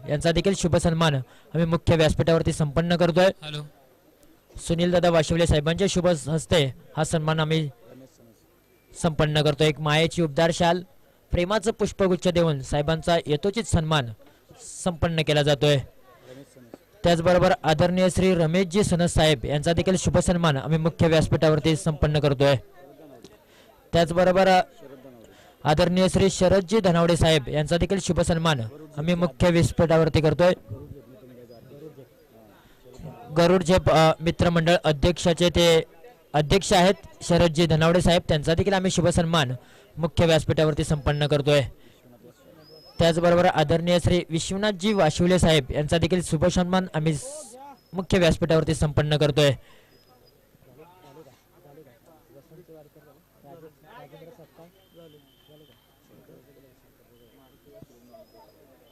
यांचा देखील शुभ सन्मान आम्ही मुख्य व्यासपीठावरती संपन्न करतोय। सुनील दादा वाशिवले साहेबांच्या शुभ हस्ते हा सन्मान आम्ही संपन्न करतोय। एक मायेची उबदार शाल प्रेमाचं पुष्पगुच्छ देऊन साहेबांचा यथोचित सन्मान संपन्न केला जातोय। त्याचबरोबर आदरणीय श्री रमेशजी सनस साहेब यांचा देखील शुभ सन्मान आम्ही मुख्य व्यासपीठावरती संपन्न करतोय। त्याचबरोबर आदरणीय श्री शरदजी धनावडे साहेब यांचा देखील शुभ सन्मान आम्ही मुख्य व्यासपीठावरती करतोय। गरुड झेप मित्रमंडळ अध्यक्षाचे ते अध्यक्ष आहेत शरदजी धनावडे साहेब, त्यांचा देखील आम्ही शुभ सन्मान मुख्य व्यासपीठावरती संपन्न करतोय। त्याचबरोबर आदरणीय श्री विश्वनाथजी वाशिवले साहेब यांचा देखील शुभ सन्मान आम्ही मुख्य व्यासपीठावरती संपन्न करतोय।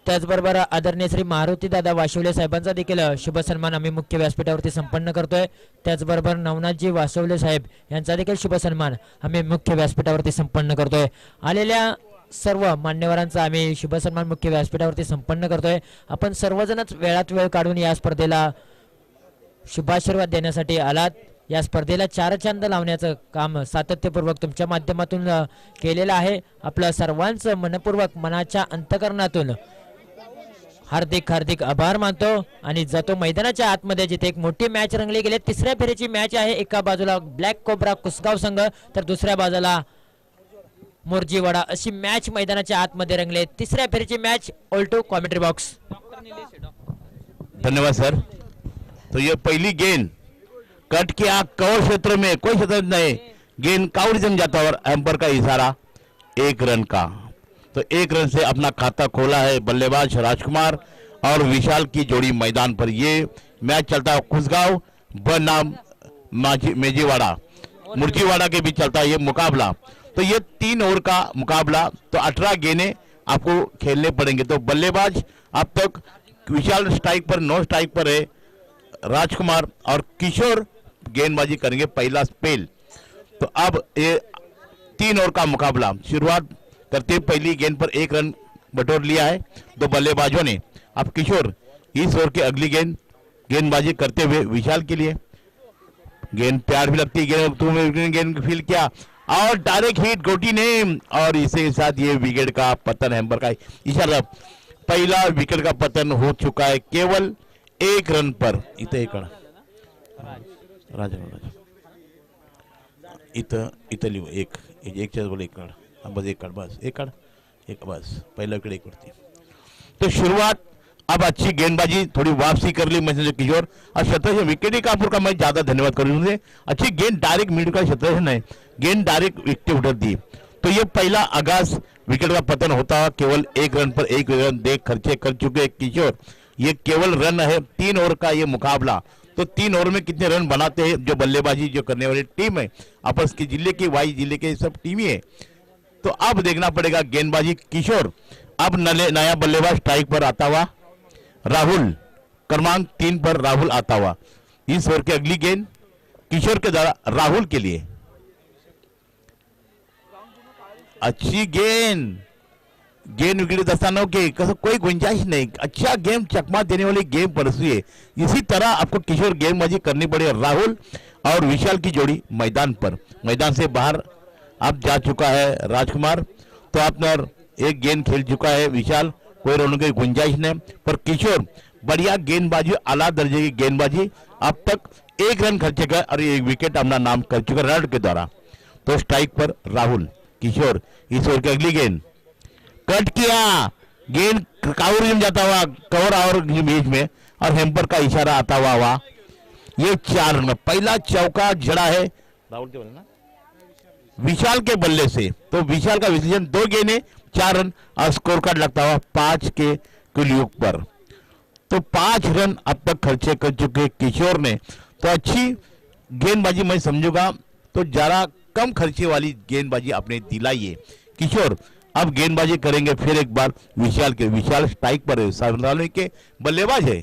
त्याचबरोबर आदरणीय श्री मारुती दादा वाशिवले साहेबांचा देखील शुभ सन्मान आम्ही मुख्य व्यासपीठावरती संपन्न करतोय। त्याचबरोबर नवनाथजी वाशिवले साहेब यांचा देखील शुभ सन्मान आम्ही मुख्य व्यासपीठावरती संपन्न करतोय। आलेल्या सर्व मान्यवरांचा आम्ही शुभ सन्मान मुख्य व्यासपीठावरती संपन्न करतोय। आपण सर्वजणच वेळात वेळ काढून या स्पर्धेला शुभाशीर्वाद देण्यासाठी आलात। या स्पर्धेला चार चांद लावण्याचं काम सातत्यपूर्वक तुमच्या माध्यमातून केलेलं आहे। आपलं सर्वांचं मनपूर्वक मनाच्या अंतकरणातून हार्दिक हार्दिक आभार मानतो आणि जातो मैदानाच्या आतमध्ये जिथे एक मोठी मॅच रंगली गेली। तिसऱ्या फेरीची मॅच आहे। एका बाजूला ब्लॅक कोब्रा कुसगाव संघ तर दुसऱ्या बाजूला मोर्जीवाडा अशी मॅच मैदानाच्या आतमध्ये रंगले। तिसऱ्या फेरीची मॅच ऑल्टो कॉमेंट्री बॉक्स। धन्यवाद सर। तो ये पहली गेंद कट किया कवर क्षेत्र में, कोई क्षेत्र नहीं, गेंद काउंट जम जाता और एम्पर का इशारा 1 रन का। तो 1 रन से अपना खाता खोला है बल्लेबाज राजकुमार और विशाल की जोड़ी मैदान पर। ये मैच चलता है कुसगांव बनाम मेजीवाड़ा मुर्जीवाड़ा के बीच चलता है ये मुकाबला। तो ये 3 ओवर का मुकाबला, तो 18 गेंदें आपको खेलने पड़ेंगे। तो बल्लेबाज अब तक विशाल स्ट्राइक पर, 9 स्ट्राइक पर है, राजकुमार और किशोर गेंदबाजी करेंगे पहला स्पेल। तो अब ये 3 ओवर का मुकाबला शुरुआत करते पहली गेंद पर 1 रन बटोर लिया है दो बल्लेबाजों ने। अब किशोर इस ओवर की अगली गेंदबाजी करते हुए विशाल के लिए गेंद प्यार भी लगती है, गेंद फील किया और डायरेक्ट हिट गोटी ने, और इसी साथ ये विकेट का पतन, हैम्पर का इशारा, पहला विकेट का पतन हो चुका है केवल 1 रन पर। इथं एक राजा इथं लिहू एक बोल एक काढ, बस एक काढ, बस एक काढ, एक बस पहिला विकेट 1 वरती। तो शुरुआत अब अच्छी गेंदबाजी, थोड़ी वापसी कर ली मैच किशोर और शतरंज विकेट कापुर का मैं ज्यादा धन्यवाद करूँ। अच्छी गेंद डायरेक्ट मिड का शतरंज नहीं, गेंद डायरेक्ट विकेट उठा दी। तो ये पहला आगाज विकेट का पतन होता है केवल 1 रन पर। 1 रन देख खर्चे कर चुके किशोर। ये केवल रन है 3 ओवर का ये मुकाबला। तो 3 ओवर में कितने रन बनाते हैं जो बल्लेबाजी जो करने वाली टीम है, आपस की जिले की, वाई जिले के सब टीम है। तो अब देखना पड़ेगा गेंदबाजी किशोर। अब नया बल्लेबाज स्ट्राइक पर आता हुआ राहुल, क्रमांक 3 पर राहुल आता हुआ। इस ओवर की अगली गेंद किशोर के द्वारा राहुल के लिए। अच्छी गेंद विकेट दस्तानों के कोई गुंजाइश नहीं, अच्छा गेम चकमा देने वाली गेम परसी है। इसी तरह आपको किशोर गेंदबाजी करनी पड़ेगी। राहुल और विशाल की जोड़ी मैदान पर, मैदान से बाहर अब जा चुका है राजकुमार। तो अपना एक गेंद खेल चुका है विशाल, कोई रोने की गुंजाइश नहीं। पर किशोर बढ़िया गेंदबाजी, आला दर्जे की गेंदबाजी, अब तक 1 रन खर्चे का और 1 विकेट अपना नाम कर चुका रन के द्वारा। तो स्ट्राइक पर राहुल, किशोर। इस ओवर की अगली गेंद कट किया, गेंद काउर जाता हुआ कवर और बीच में और हेम्पर का इशारा आता हुआ। ये 4 रन, पहला चौका जड़ा है राहुल के बल्ले ना, विशाल के बल्ले से। तो विशाल का विश्लेषण 2 गेंदें 4 रन और स्कोर कार्ड लगता हुआ 5 के कुल योग पर। तो 5 रन अब तक खर्चे कर चुके किशोर ने। तो अच्छी गेंदबाजी मैं समझूंगा, तो जरा कम खर्चे वाली गेंदबाजी आपने दिलाई है किशोर। अब गेंदबाजी करेंगे फिर एक बार विशाल के। विशाल स्ट्राइक पर है, सामने के बल्लेबाज है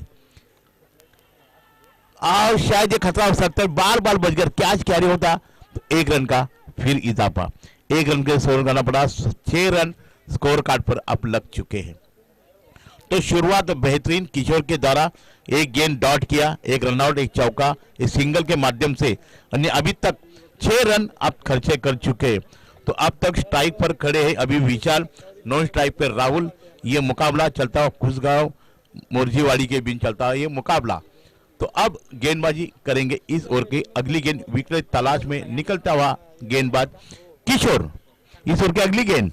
और शायद ये खतरा हो सकता है, बार बार बचकर कैच कैरी होता तो 1 रन का फिर इजाफा। 1 रन के स्कोर करना पड़ा, 6 रन स्कोर कार्ड पर अब लग चुके हैं। तो शुरुआत बेहतरीन किशोर के द्वारा एक गेंद डॉट किया, एक रनआउट, एक चौका, एक सिंगल के माध्यम से, और अभी तक 6 रन आप खर्चे कर चुके हैं। तो अब तक स्ट्राइक पर खड़े हैं अभी विशाल, नॉन स्ट्राइक पर राहुल। ये मुकाबला चलता हुआ खुशगांव मोरजीवाड़ी के बीच चलता है ये मुकाबला। तो अब गेंदबाजी करेंगे इस ओवर की अगली गेंद, विकेट तलाश में निकलता हुआ गेंदबाज किशोर। इस ओवर की अगली गेंद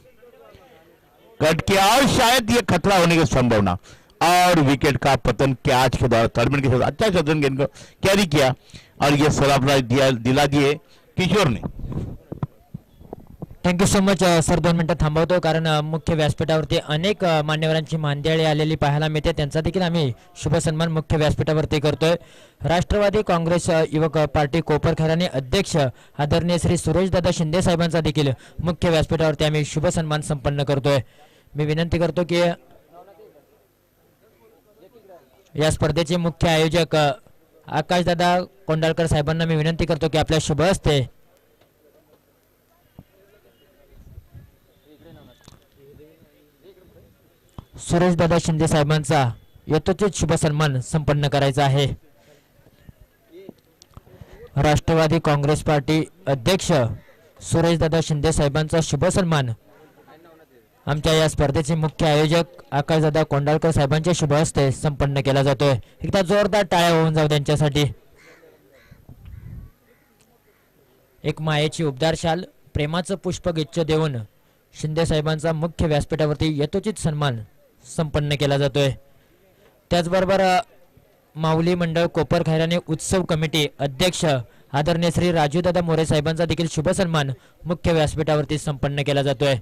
कट किया और शायद ये खतरा होने की संभावना, और विकेट का पतन कैच के द्वारा थर्डमैन के साथ अच्छा शतरंज गेंद को कैरी किया और ये सलाह दिला दिए किशोर ने। Thank you so much sir. 2 मिनिटं थांबवतो कारण मुख्य व्यासपीठावरती अनेक मान्यवरांची मांदियाळी आलेली पाहायला मिळते, त्यांचा देखील आम्ही शुभ सन्मान मुख्य व्यासपीठावरती करतोय. राष्ट्रवादी काँग्रेस युवक पार्टी कोपरखैराणे अध्यक्ष आदरणीय श्री सुरेशदादा शिंदे साहेबांचा देखील मुख्य व्यासपीठावरती आम्ही शुभ सन्मान संपन्न करतोय. मी विनंती करतो की या स्पर्धेचे मुख्य आयोजक आकाशदादा कोंडाळकर साहेबांना मी विनंती करतो की आपल्या शुभ हस्ते सुरेशदादा शिंदे साहेबांचा यथोचित शुभ सन्मान संपन्न करायचा आहे. राष्ट्रवादी काँग्रेस पार्टी अध्यक्ष सुरेशदादा शिंदे साहेबांचा शुभ सन्मान आमच्या या स्पर्धेचे मुख्य आयोजक आकाशदादा कोंडाळकर साहेबांच्या शुभ हस्ते संपन्न केला जातोय. एकदा जोरदार टाळ्या होऊन जाऊ त्यांच्यासाठी. एक मायेची उबदार शाल, प्रेमाचं पुष्पगुच्छ देऊन शिंदे साहेबांचा मुख्य व्यासपीठावरती यथोचित सन्मान संपन्न केला जातोय. त्याचबरोबर माऊली मंडळ कोपरखैराणे उत्सव कमिटी अध्यक्ष आदरणीय श्री राजूदादा मोरे साहेबांचा देखील शुभ सन्मान मुख्य व्यासपीठावरती संपन्न केला जातोय.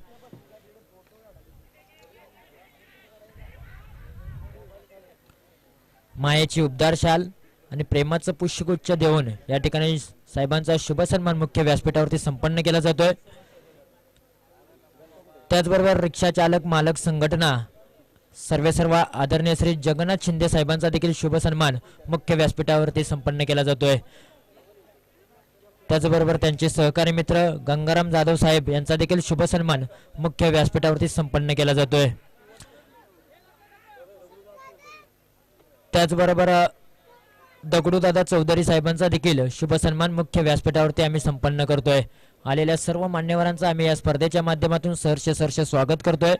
मायेची उबदार शाल आणि प्रेमाचं पुष्पगुच्छ देऊन या ठिकाणी साहेबांचा शुभ सन्मान मुख्य व्यासपीठावरती संपन्न केला जातोय. त्याचबरोबर रिक्षा चालक मालक संघटना सर्व आदरणीय श्री जगन्नाथ शिंदे साहेबांचा देखील शुभ सन्मान मुख्य व्यासपीठावरती संपन्न केला जातोय. त्याचबरोबर त्यांचे सहकारी मित्र गंगाराम जाधव साहेब यांचा देखील शुभ सन्मान मुख्य व्यासपीठावरती संपन्न केला जातोय. त्याचबरोबर दगडूदादा चौधरी साहेबांचा देखील शुभ सन्मान मुख्य व्यासपीठावरती आम्ही संपन्न करतोय. आलेल्या सर्व मान्यवरांचं आम्ही या स्पर्धेच्या माध्यमातून सहर्ष स्वागत करतोय.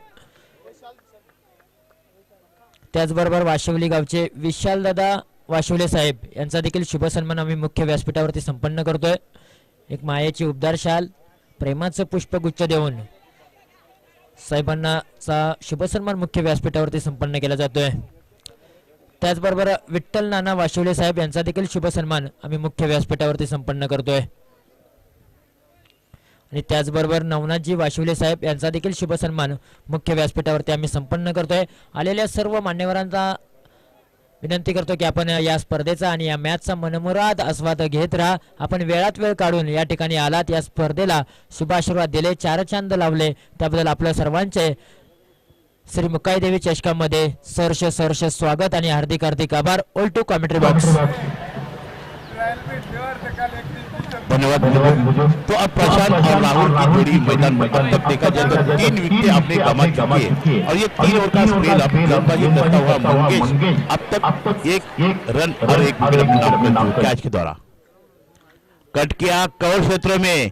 त्याचबरोबर वाशिवली गावचे विशालदादा वाशिवले साहेब यांचा देखील शुभ सन्मान आम्ही मुख्य व्यासपीठावरती संपन्न करतोय. एक मायेची उबदार शाल, प्रेमाचं पुष्पगुच्छ देऊन साहेबांचा शुभ सन्मान मुख्य व्यासपीठावरती संपन्न केला जातोय. त्याचबरोबर विठ्ठल नाना वाशिवले साहेब यांचा देखील शुभ सन्मान आम्ही मुख्य व्यासपीठावरती संपन्न करतोय. आणि त्याचबरोबर नवनाथजी वाशिवले साहेब यांचा देखील शुभ सन्मान मुख्य व्यासपीठावरती आम्ही संपन्न करतोय. आलेल्या सर्व मान्यवरांचा विनंती करतो की आपण या स्पर्धेचा आणि या मॅचचा मनमुराद आस्वाद घेत राहा. आपण वेळात वेळ काढून या ठिकाणी आलात, या स्पर्धेला शुभाशीर्वाद दिले, 4 चांद लावले, त्याबद्दल आपल्या सर्वांचे श्री मुक्काईदेवी चषकामध्ये सहर्ष स्वागत आणि हार्दिक आभार. All to commentary box. धन्यवाद. तो अब प्रशांत और राहुल की जोड़ी मैदान में अब तक देखा जाए तो 3 विकेट आपने गंवा चुकी है और ये 3 ओवर का स्पेल अब गेंदबाजी करता हुआ मंगेश अब तक 1 रन और 1 विकेट अपने नाम कर कैच के द्वारा कट किया कवर क्षेत्र में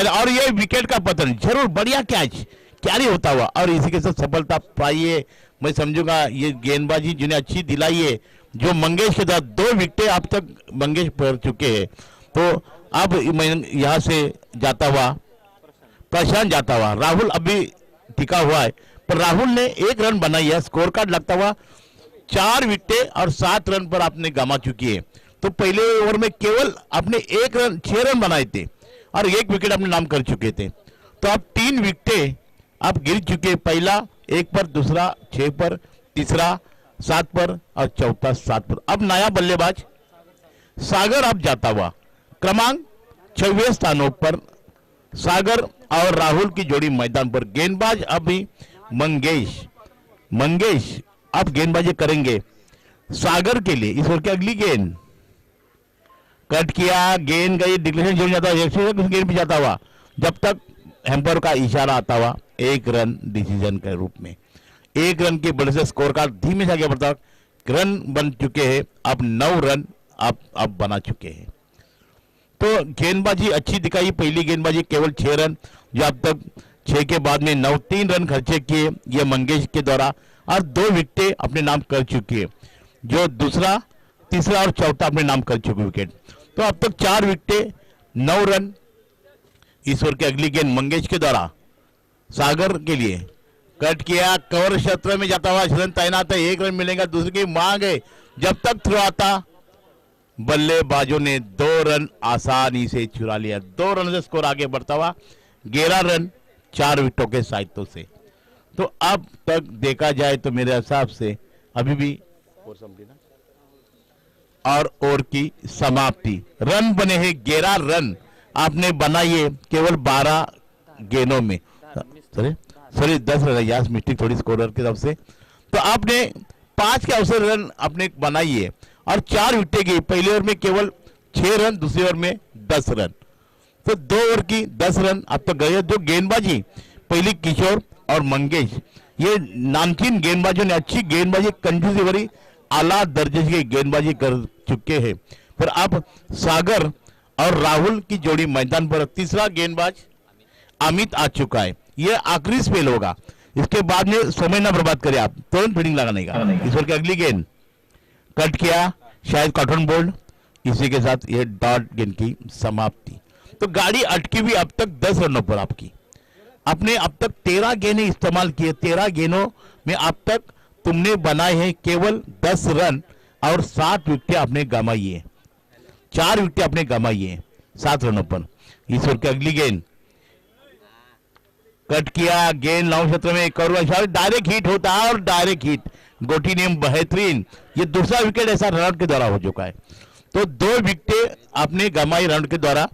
और ये विकेट का पतन जरूर बढ़िया कैच कैरी होता हुआ और इसी के साथ सफलता पाइए. मैं समझूंगा ये गेंदबाजी जिन्हें अच्छी दिलाई है जो मंगेश के साथ 2 विकेट अब तक मंगेश पड़ चुके हैं. तो अब मैं यहाँ से जाता हुआ प्रशांत जाता हुआ, राहुल अभी टिका हुआ है पर राहुल ने 1 रन बनाई है. स्कोर कार्ड लगता हुआ 4 विकेट और 7 रन पर आपने गंवा चुकी है. तो पहले ओवर में केवल आपने 6 रन बनाए थे और 1 विकेट अपने नाम कर चुके थे. तो अब 3 विकेट आप गिर चुके. पहला 1 पर, दूसरा 6 पर, तीसरा 7 पर और चौथा 7 पर. अब नया बल्लेबाज सागर अब जाता हुआ क्रमांक 26 स्थानों पर सागर और राहुल की जोड़ी मैदान पर. गेंदबाज अभी मंगेश अब गेंदबाजी करेंगे सागर के लिए. इस ओवर की अगली गेंद कट किया, गेंद गई डिक्लेरेशन जोन जाता हुआ, गेंद भी जाता हुआ जब तक हेम्पर का इशारा आता हुआ 1 रन डिसीजन के रूप में. 1 रन के बढ़ने से स्कोर कार्ड धीमे से आगे बढ़ता रन बन चुके हैं। अब 9 रन आप अब बना चुके हैं। तो गेंदबाजी अच्छी दिखाई। पहली गेंदबाजी केवल 6 रन, जो अब तक 6 के बाद में 9 3 रन खर्चे किए ये मंगेश के द्वारा, और 2 विकेटें अपने नाम कर चुकी है, जो दूसरा तीसरा और चौथा अपने नाम कर चुके विकेट। तो अब तक 4 विकेटें 9 रन। इस ओवर की अगली गेंद मंगेश के द्वारा सागर के लिए कट किया, कवर क्षेत्र में जाता हुआ रन तैनात है, 1 रन मिलेगा। दूसरे की मांग है, जब तक थ्रो आता बल्लेबाजों ने 2 रन आसानी से चुरा लिया। 2 रन से स्कोर आगे बढ़ता हुआ 11 रन 4 विकेटों के साहित्यों से। तो अब तक देखा जाए तो मेरे हिसाब से अभी भी और ओवर की समाप्ति, रन बने हैं 11 रन आपने बनाइए केवल 12 गेंदों में। सॉरी 10 रन, यार मिस्टेक थोड़ी स्कोरर की तरफ से। तो आपने 5 के अवसर रन अपने बनाइए और 4 विकेटें गई। पहले ओवर में केवल 6 रन, दूसरे ओवर में 10 रन। तो 2 ओवर की 10 रन अब तक गए। जो गेंदबाजी पहली किशोर और मंगेश, ये नामचीन गेंदबाजों ने अच्छी गेंदबाजी, कंजूसी भरी आला दर्जे की गेंदबाजी कर चुके हैं। फिर अब सागर और राहुल की जोड़ी मैदान पर। तीसरा गेंदबाज अमित आ चुका है, ये आखिरी स्पेल होगा। इसके बाद में समय ना बर्बाद करें आप, तुरंत फील्डिंग लगाने का। इस ओवर की अगली गेंद कट किया, शायद कॉटन बोल्ड। इसी के साथ ये डॉट गेंद की समाप्ति। तो गाड़ी अटकी हुई अब तक 10 रनों पर आपकी। आपने अब तक 13 गेंदें इस्तेमाल किए। 13 गेंदों में अब तक तुमने बनाए हैं केवल 10 रन और 7 विकेटें आपने गंवाई है। 4 विकेटें आपने गंवाई है 7 रनों पर। इस ओवर की अगली गेंद कट किया, गेंद लॉन्ग क्षेत्र में एक और डायरेक्ट हिट होता है और डायरेक्ट हिट। गोटी नेम बेहतरीन, ये दूसरा विकेट ऐसा रनआउट के द्वारा हो चुका है। तो 2 विकेटें आपने गंवाई रनआउट के द्वारा।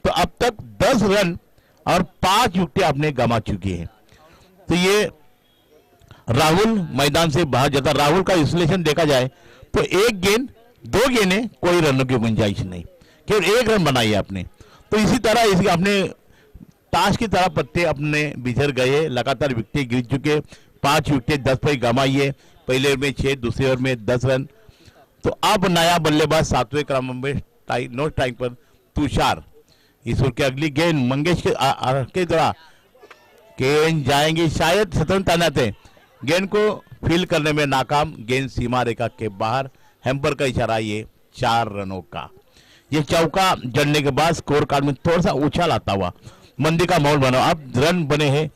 तो अब तक 10 रन और 5 विकेटें आपने गंवा चुकी है। तो ये राहुल मैदान से बाहर जाता। राहुल का विश्लेषण देखा जाए तो 1 गेंद 2 गेंदें, कोई रनों की गुंजाइश नहीं, केवल 1 रन बनाई है आपने। तो इसी तरह इसके आपने ताश की तरह पत्ते अपने बिछड़ गए। लगातार विकेटें गिर चुके, 5 विकेटें 10 पर गंवाई है। पहले ओवर में 6, दूसरे ओवर में 10 रन। तो अब नया बल्लेबाज 7वें क्रम में नो स्ट्राइक पर तुषार। इस ओवर की अगली गेंद मंगेश के द्वारा गेंद जाएंगे, शायद स्वतंत्र तैनात है, गेंद को फील करने में नाकाम। गेंद सीमा रेखा के बाहर, हैम्पर का इशारा, ये 4 रनों का। ये चौका जड़ने के बाद स्कोर कार्ड में थोड़ा सा उछाल आता हुआ मंदी का माहौल बना। अब रन बने हैं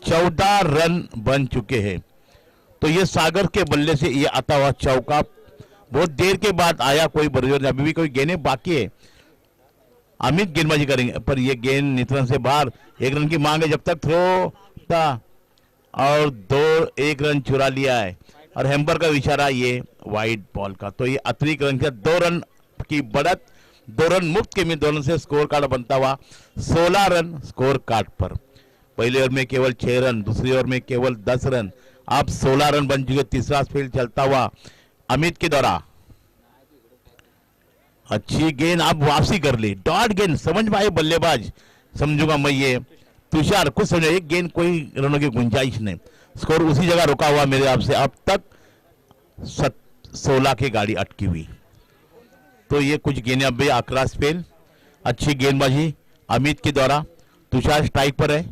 14 रन बन चुके हैं। तो ये सागर के बल्ले से ये आता हुआ चौका बहुत देर के बाद आया, कोई बरजोर, अभी भी कोई गेंदें बाकी है। अमित गेंदबाजी करेंगे पर ये गेंद नियंत्रण से बाहर। 1 रन की मांग है, जब तक थ्रो था और 1 रन चुरा लिया है और हैम्पर का इशारा ये वाइड बॉल का। तो ये अतिरिक्त रन के 2 रन की बढ़त, 2 रन मुक्त के में 2 रन से स्कोर कार्ड बनता हुआ 16 रन स्कोर कार्ड पर। पहले ओवर में केवल 6 रन, दूसरी ओवर में केवल 10 रन, अब 16 रन बन चुके। तीसरा स्पेल चलता हुआ अमित के द्वारा अच्छी गेंद, आप वापसी कर ली, डॉट गेंद समझ पाए बल्लेबाज, समझूंगा मैं ये तुषार कुछ समझे। एक गेंद, कोई रनों की गुंजाइश नहीं, स्कोर उसी जगह रुका हुआ मेरे आपसे। अब तक 16 की गाड़ी अटकी हुई। तो ये कुछ गेंदें, अब आखिरी स्पेल, अच्छी गेंदबाजी अमित के द्वारा। तुषार स्ट्राइक पर है,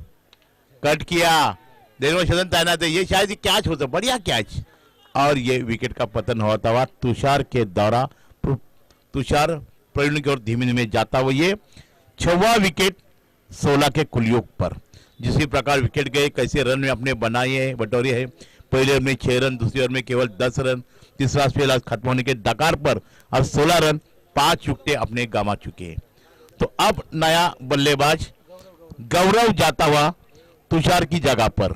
कट किया, देखो शतन तैनात है, ये शायद कैच होता, बढ़िया कैच, और ये विकेट का पतन होता हुआ तुषार के द्वारा। तुषार प्रवीण की ओर धीमे धीमे जाता हुआ ये 6वां विकेट 16 के कुलयोग पर। जिस प्रकार विकेट गए, कैसे रन में अपने बनाए हैं, बटोरे है। पहले ओवर में 6 रन, दूसरे ओवर में केवल 10 रन, तीसरा स्पेल आज खत्म होने के डकार पर अब 16 रन 5 विकेटें अपने गंवा चुके हैं। तो अब नया बल्लेबाज गौरव जाता हुआ तुषार की जगह पर।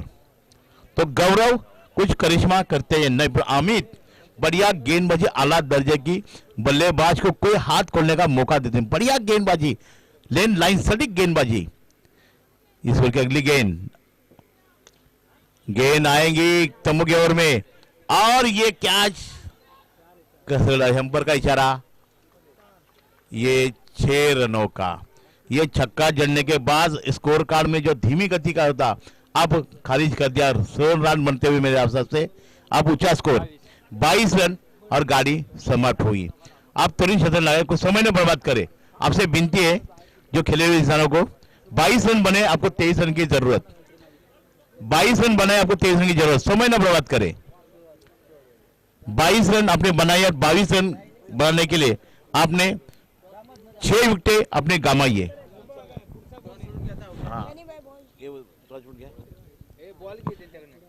तो गौरव कुछ करिश्मा करते हैं नहीं, पर अमित बढ़िया गेंदबाजी, आला दर्जे की बल्लेबाज को कोई हाथ खोलने का मौका देते हैं। बढ़िया गेंदबाजी, लेन लाइन सटीक गेंदबाजी। इस ओवर की अगली गेंद, गेंद आएंगी तंबू के ओवर में और ये कैच, हैम्पर का इशारा, ये 6 रनों का। ये छक्का जड़ने के बाद स्कोर कार्ड में जो धीमी गति का होता, आप खारिज कर दिया 16 रन बनते हुए मेरे हिसाब से। आप ऊंचा स्कोर 22 रन और गाड़ी समाप्त हुई। आप तुरंत शतरंज लगाए, कुछ समय न बर्बाद करें। आपसे विनती है जो खेले हुए इंसानों को, 22 रन बने, आपको 23 रन की जरूरत। 22 रन बनाए, आपको 23 रन की जरूरत, समय न बर्बाद करें। 22 रन आपने बनाए और 22 रन बनाने के लिए आपने 6 विकेटें अपने गंवाई है।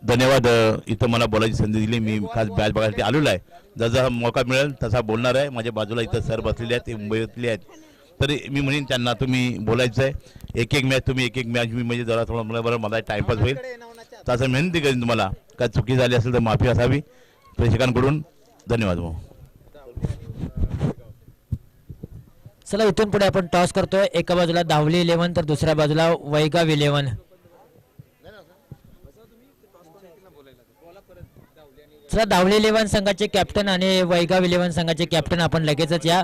धन्यवाद, इथं मला बोलायची संधी दिली। मी खास मॅच बघायसाठी आलेलो आहे। जसा मौका मिळेल तसा बोलणार आहे। माझ्या बाजूला इथं सर बसलेले आहेत, ते मुंबईतले आहेत, तरी मी म्हणेन त्यांना तुम्ही बोलायचं आहे। एक एक मॅच तुम्ही एक एक मॅच मी म्हणजे जरा थोडं मला बरं मला टाइमपास होईल तसं विनंती करेन तुम्हाला। काय चुकी झाली असेल तर माफी असावी प्रेक्षकांकडून। धन्यवाद भाऊ। चला इथून पुढे आपण टॉस करतोय। एका बाजूला धावली 11 तर दुसऱ्या बाजूला वैगाव 11। चला धावली 11 संघाचे कॅप्टन आणि वैगाव 11 संघाचे कॅप्टन आपण लगेचच या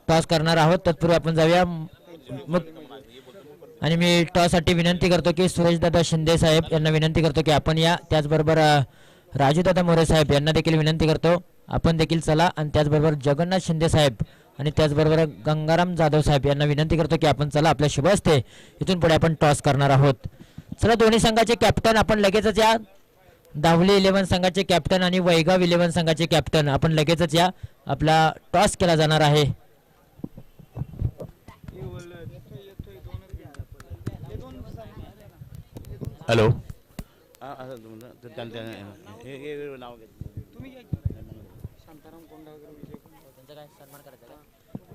टॉस करणार आहोत। तत्पूर्वी आपण जाऊया मग, आणि मी टॉस साठी विनंती करतो की सुरेशदादा शिंदे साहेब यांना विनंती करतो की आपण या। त्याचबरोबर राजूदादा मोरे साहेब यांना देखील विनंती करतो आपण देखील चला। आणि त्याचबरोबर जगन्नाथ शिंदे साहेब आणि त्याचबरोबर गंगाराम जाधव साहेब यांना विनंती करतो की आपण चला, आपल्या शुभ हस्ते इथून पुढे आपण टॉस करणार आहोत। चला दोन्ही संघाचे कॅप्टन आपण लगेचच या। धावली 11 संघाचे कॅप्टन आणि वैगाव 11 संघाचे कॅप्टन आपण लगेचच या। आपला टॉस केला जाणार आहे। हॅलो,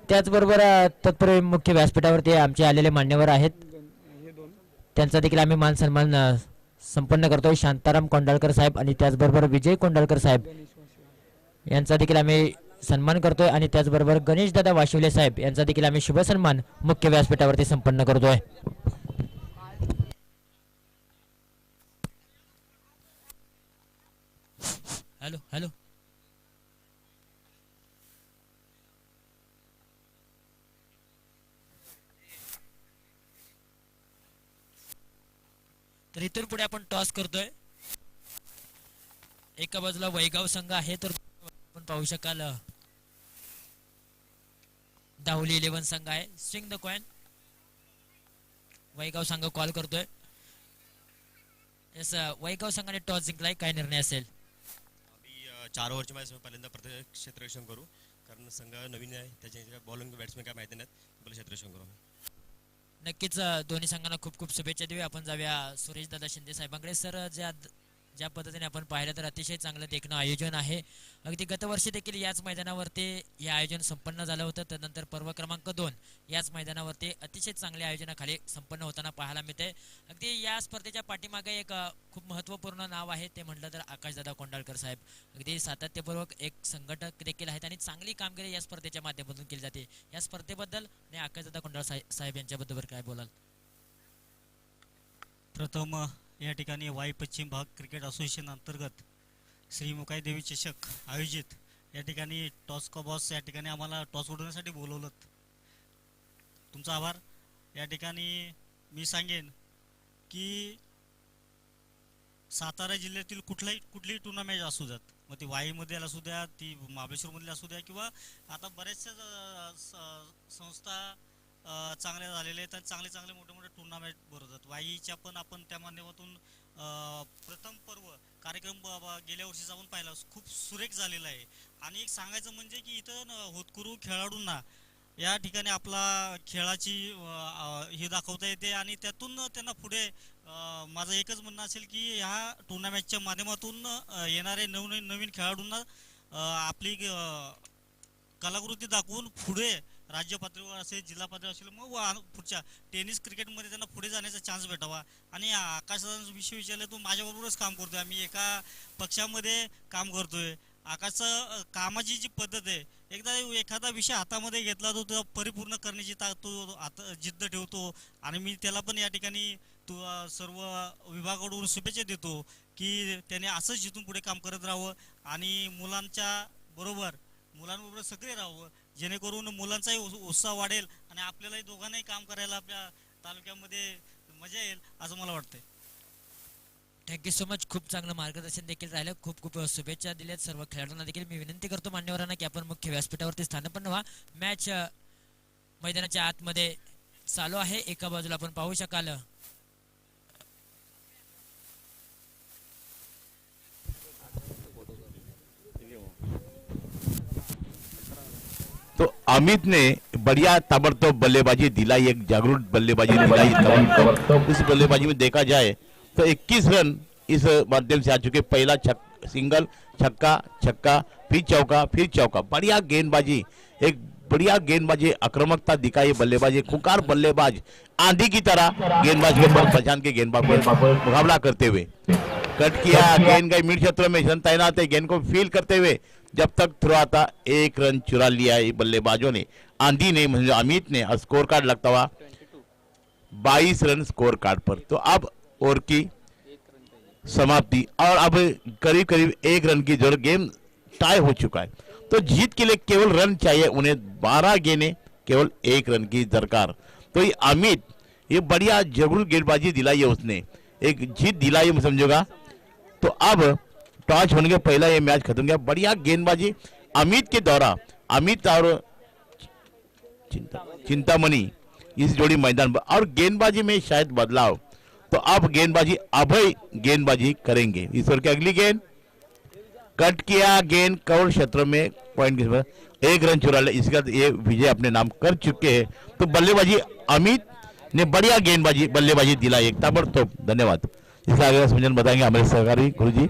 त्याचबरोबर तत्पूर्वी मुख्य व्यासपीठावरती आमचे आलेले मान्यवर आहेत, त्यांचा देखील आम्ही मान सन्मान संपन्न करतोय। शांताराम कोंडाळकर साहेब आणि त्याचबरोबर विजय कोंडाळकर साहेब यांचा देखील आम्ही सन्मान करतोय। आणि त्याचबरोबर गणेशदादा वाशिवले साहेब यांचा देखील आम्ही शुभ सन्मान मुख्य व्यासपीठावरती संपन्न करतोय। हॅलो हॅलो, तर इथून पुढे आपण टॉस करतोय। एका बाजूला वैगाव संघ आहे तर आपण पाहू शकाल धावली 11 संघ आहे। स्विंग द कॉइन, वैगाव संघ कॉल करतोय। यस, वैगाव संघाने टॉस जिंकलाय, काय निर्णय असेल? 4 ओव्हरच्या मॅच पहिल्यांदा प्रत्येक क्षेत्ररक्षण करू, कारण संघ नवीन आहे, त्याच्या बॉलिंग बॅट्समॅन काय माहिती नाहीत, आपलं क्षेत्ररक्षण करू। नक्कीच दोन्ही संघांना खूप खूप शुभेच्छा देऊया। आपण जाऊया सुरेश दादा शिंदे साहेबांकडे। सर, ज्या पद्धतीने आपण पाहिलं तर अतिशय चांगलं देखणं आयोजन आहे। अगदी गतवर्षी देखील याच मैदानावरती हे आयोजन संपन्न झालं होतं। त्यानंतर पर्व क्रमांक 2 याच मैदानावरती अतिशय चांगल्या आयोजनाखाली संपन्न होताना पाहायला मिळते। अगदी या स्पर्धेच्या पाठीमागे एक खूप महत्त्वपूर्ण नाव आहे, ते म्हटलं तर आकाशदादा कोंडाळकर साहेब। अगदी सातत्यपूर्वक एक संघटक देखील आहेत आणि चांगली कामगिरी या स्पर्धेच्या माध्यमातून केली जाते। या स्पर्धेबद्दल आणि आकाशदादा कोंडाळ साहेब यांच्याबद्दल काय बोलाल? प्रथम या ठिकाणी वाई पश्चिम भाग क्रिकेट असोसिएशन अंतर्गत श्री मुकाई देवी चषक आयोजित या ठिकाणी टॉस का बॉस या ठिकाणी आम्हाला टॉस उडवण्यासाठी बोलवलं, तुमचा आभार। या ठिकाणी मी सांगेन की सातारा जिल्ह्यातील कुठलीही टुर्नामेंट असू द्यात, मग ती वाईमध्ये असू द्या, ती महाबळेश्वरमधली असू द्या, किंवा आता बऱ्याचशा संस्था चांगल्या झालेल्या आहेत, चांगले मोठे मोठे टुर्नामेंट भरवतात। वाईच्या पण आपण त्या माध्यमातून प्रथम पर्व कार्यक्रम गेल्या वर्षी जाऊन पाहिला, खूप सुरेख झालेला आहे। आणि एक सांगायचं म्हणजे की इथं होतकरू खेळाडूंना या ठिकाणी आपला खेळाची हे दाखवता येते आणि त्यातून त्यांना पुढे माझं एकच म्हणणं असेल की ह्या टुर्नामेंटच्या माध्यमातून येणारे नवीन खेळाडूंना आपली कलाकृती दाखवून पुढे राज्य पातळीवर असेल, जिल्हा पातळीवर असेल, मग पुढच्या टेनिस क्रिकेटमध्ये त्यांना पुढे जाण्याचा चान्स भेटावा। आणि आकाशचा विषय विचारला, तो माझ्याबरोबरच काम करतोय, आम्ही एका पक्षामध्ये काम करतोय। आकाशचं कामाची जी पद्धत आहे, एकदा एखादा विषय हातामध्ये घेतला तो त्याला परिपूर्ण करण्याची तो आता जिद्द ठेवतो। आणि मी त्याला पण या ठिकाणी सर्व विभागाकडून शुभेच्छा देतो की त्याने असंच जिथून पुढे काम करत राहावं आणि मुलांबरोबर सगळे राहावं, जेणेकरून मुलांचाही उत्साह वाढेल आणि आपल्यालाही दोघांनाही काम करायला आपल्या तालुक्यामध्ये मजा येईल असं मला वाटतंय। Thank you so much. खूप चांगलं मार्गदर्शन देखील राहिलं. खूप खूप शुभेच्छा दिल्यात सर्व खेळाडूंना देखील. मी विनंती करतो मान्यवरांना की आपण मुख्य व्यासपीठावरती स्थानापन्न व्हा. मॅच मैदानाच्या आतमध्ये चालू आहे. एका बाजूला आपण पाहू शकाल तो अमित ने बढ़िया ताबड़तोड़ बल्लेबाजी दिलाई, एक जागरूक बल्लेबाजी दिलाई ताबड़तोड़. इस बल्लेबाजी में देखा जाए तो 21 रन इस माध्यम से आ चुके. पहला सिंगल, छक्का, छक्का, फिर चौका. बढ़िया गेंदबाजी, एक बढ़िया गेंदबाजी, आक्रामकता दिखाई बल्लेबाजी. खुंखार बल्लेबाज आंधी की तरह गेंदबाज के ऊपर पहचान के गेंदबाज पर मुकाबला करते हुए कट किया. गेंद गई मिड क्षेत्र में, तैनात है. गेंद को फील करते हुए जब तक थ्रो आता 1 रन चुरा लिया है बल्लेबाजों ने. आंधी ने मतलब अमित ने. स्कोर कार्ड लगता हुआ 22 रन स्कोर कार्ड पर. तो अब ओवर की समाप्ति और अब करीब करीब 1 रन की जरूरत. गेम टाई हो चुका है. तो जीत के लिए केवल रन चाहिए उन्हें. 12 गेंदें, केवल 1 रन की दरकार. तो ये अमित, ये बढ़िया जबरदस्त गेंदबाजी दिलाई है उसने, एक जीत दिलाई है समझोगा. तो अब टॉस होने के पहला ये मैच खत्म गया. बढ़िया गेंदबाजी अमित के द्वारा. अमित और चिंतामणि इस जोड़ी मैदान पर. और गेंदबाजी में शायद बदलाव. तो अब गेंदबाजी अभय गेंदबाजी करेंगे. ईश्वर की अगली गेंद कट किया. गेंद कवर क्षेत्र में पॉइंट के 1 रन चुरा लिया. इसके बाद ये विजय अपने नाम कर चुके हैं. तो बल्लेबाजी अमित ने बढ़िया गेंदबाजी बल्लेबाजी दिलाई एक ताबड़तोड़. धन्यवाद. इसका आगे समझन बताएंगे हमारे सहकारी गुरुजी.